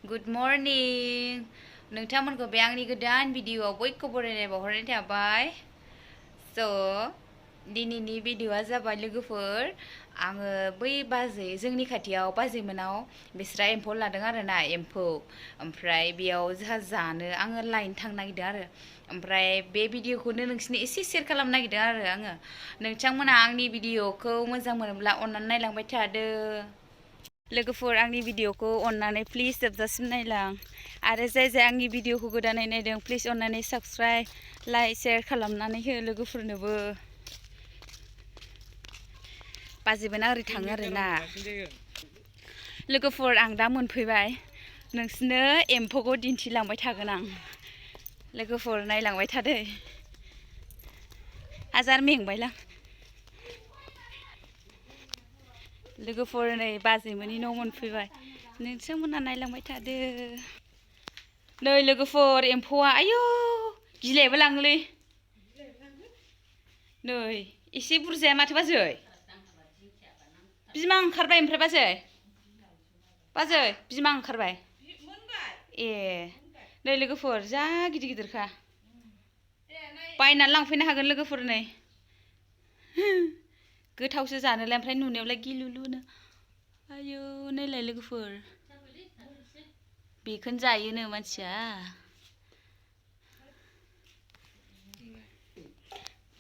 Good morning. नोंथांमोनखौ बे आंनि गोदान भिडिअआव बयखौबो बरायनाय बावहरनाय थाबाय. So, दिनैनि भिडिअआ जाबाय लोगोफोर आङो बै बाजै जोंनि खाथियाव बाजै मोनाव बिस्रा एम्फौ लादों आरोना एम्फौ ओमफ्राय बेयाव जोंहा जानो आङो लायनो थांनो नागिरदों आरो ओमफ्राय बे भिडिअखौनो नोंसिनो एसे शेयार खालामनो नागिरदों आरो आङो नोंथांमोना आंनि भिडिअखौ मोजां मोनोब्ला अननानै नायलांबाय थादो. लोगोफोर आंनि भिडिअखौ अननानै प्लिज जोबजासिम नायलां आरो जाय आंनि भिडिअखौ गोदानै नायदों प्लिज अननानै साबस्क्राइब लाइक शेयार खालामनानै हो लोगोफोरनोबो. बाजैमोना ओरै थाङो आरोना लोगोफोर आं दा मोनफैबाय नोंसिनो एम्फौखौ दिन्थिलांबाय थागोन आं लोगोफोर नायलांबाय थादो हाजार मेंबायलां लोगोफोर नै बाजैमोननि न' मोनफैबाय नोंथांमोना नायलांबाय थादो. नै लोगोफोर एम्फौआ आयौ गिलायबो लाङोलै नै एसे बुरजाया माथो बाजै बिमा ओंखारबाय ओमफ्राय बाजै बिमा ओंखारबाय ए नै लोगोफोर जा गिदिर गिदिरखा बायनानै लांफैनो हागोन लोगोफोर नै गोथावसो जानोलाय ओमफ्राय नुनायावलाय गिलुलुनो आयौ नायलाय लोगोफोर बेखौनो जायोनो मानसिया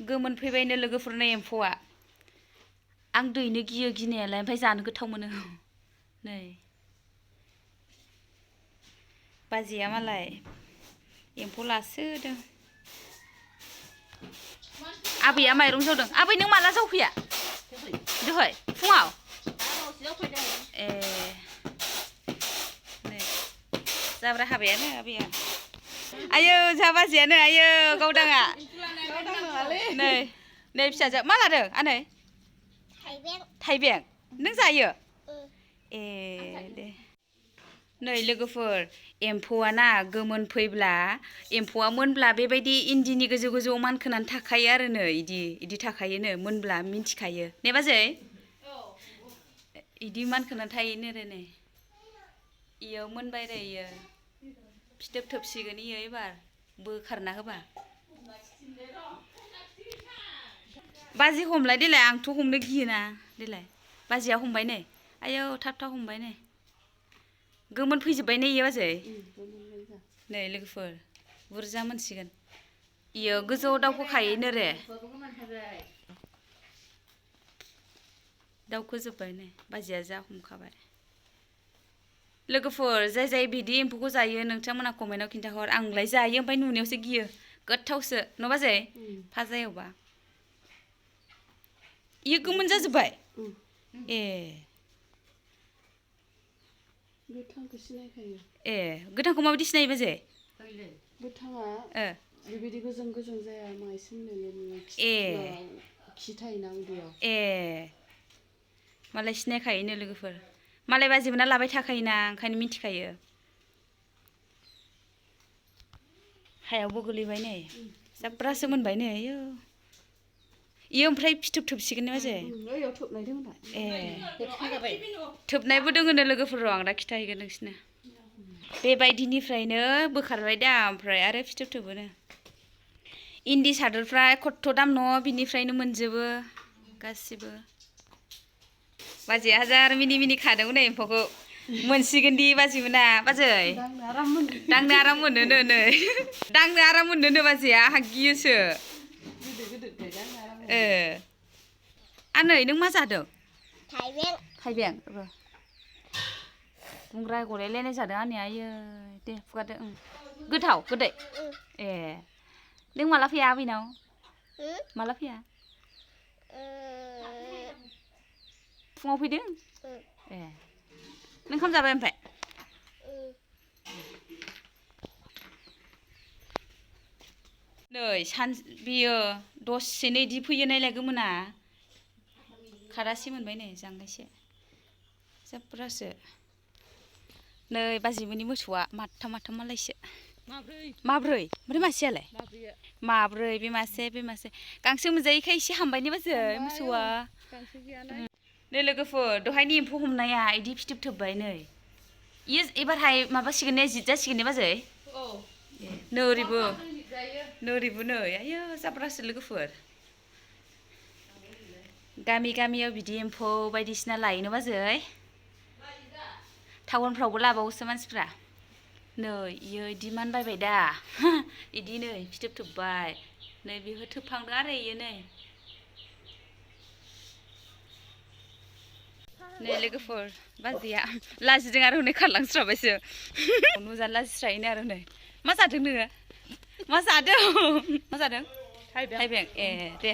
गोमोन फैबायनो लोगोफोरनो एम्फौआ आं दैनो गियो गिनायालाय ओमफ्राय जानो गोथाव मोनो नै बाजैया मालाय एम्फौ लासोदों आबैया माइरं जावदों आबै नों माला जावफैया दहाय फुङाव ए नै जाब्रा हाबायानो आबैया आयौ जा बाजैयानो आयौ गावदाङा नै नै फिसाजो मा लादों आनै थाइबें नों जायो ए दे नै लोगोफोर एम्फौआ ना गोमोन फैब्ला एम्फौआ मोनब्ला बेबायदि इन्दिनि गोजौ गोजौ मानखोनानै थाखायो आरो नै इदि थाखायोनो मोनब्ला मिन्थिखायो ने बाजै इदि मानखोनानै थायोनो आरो नै इयो मोनबाय आरो इयो फिथोब थोबसिगोन इयो एबार बोखारना होबा बाजै हमलाय देलाय आंथ' हमनो गियोना देलाय बाजैया हमबाय नै आयौ थाब हमबाय नै गोमोन फैजोब्बाय नै इयो बाजै नै लोगोफोर बुरजा मोनसिगोन इयो गोजौआव दावखोखायोनो रे दावखोजोब्बाय नै बाजैया जा हमखाबाय लोगोफोर जाय बिदि एम्फौखौ जायो नोंथांमोना कमेन्टआव खिन्थाहर आंलाय जायो ओमफ्राय नुनायावसो गियो गोथावसो न' बाजै फाजा एवबा इयो गोमोन जाजोब्बाय ए गोथांखौ सिनायखायो ए गोथांखौ माबायदि सिनायो बाजै गोथाङा बेबायदि गोजों गोजों जाया माहायसो होनोलै ए खि थायोना उदैयाव ए मालाय सिनायखायोनो लोगोफोर मालाय बाजैमोना लाबाय थाखायोना ओंखायनो मिथिखायो हायावबो गोलैबाय नै जाब्रासो मोनबाय नै आयौ इयो ओमफ्राय फिथोब थोबसिगोन ने बाजै ए थोबनायबो दोङोनो लोगोफोर आं दा खिथाहैगोन नोंसिनो बेबायदिनिफ्रायनो बोखारबाय दा ओमफ्राय आरो फिथोब थोबोनो इन्दि सादोरफ्रा खथ्थ' दाम न' बिनिफ्रायनो मोनजोबो गासिबो बाजै हाजार मिनि खादोंमोन एम्फौखौ मोनसिगोन दि बाजैमोना बाजै दांनो आराम मोनोनो नै दांनो आराम मोनोनो बाजैया आंहा गियोसो आनै नों मा जादों थाइबें बुंग्रा गलायलायनाय जादों आंनिया आयै दे फुगारदो गोथाव गोदै ए नों माला फैया आबैनाव माला फैया फुङाव फैदों ए नों ओंखाम जाबाय ओमफ्राय नै बियो दसेनो इदि फैयो नायलाय गोमोना खादासे मोनबाय नै जांगायसे जाब्रासो नै बाजैमोननि मोसौआ माथाम मालायसो माब्रै ओमफ्राय मासेयालाय माब्रै बे मासे गांसो मोनजायैखाय एसे हामबाय ने बाजै मोसौआ नै लोगोफोर दहायनि एम्फौ हमनाया इदि फिथोब थोबबाय नै इयो एबारहाय माबासिगोन ने जिद जासिगोन ने बाजै नोरिबो नै आयो जाब्रासो लोगोफोर गामि गामियाव बिदि एम्फौ बायदिसिना लायोनो बाजै टाउनफ्रावबो लाबावोसो मानसिफ्रा नै इयो इदि मानबायबाय दा इदि नै फिथोब थोबबाय नै बेहो थोबहांदों आरो इयो नै लोगोफोर बाजैया लाजिदों आरो हनै खारलांस्राबायसो नुजानो लाजिस्रायोनो आरो नै मा जादों नोङो मा जादों थाइबें ए दे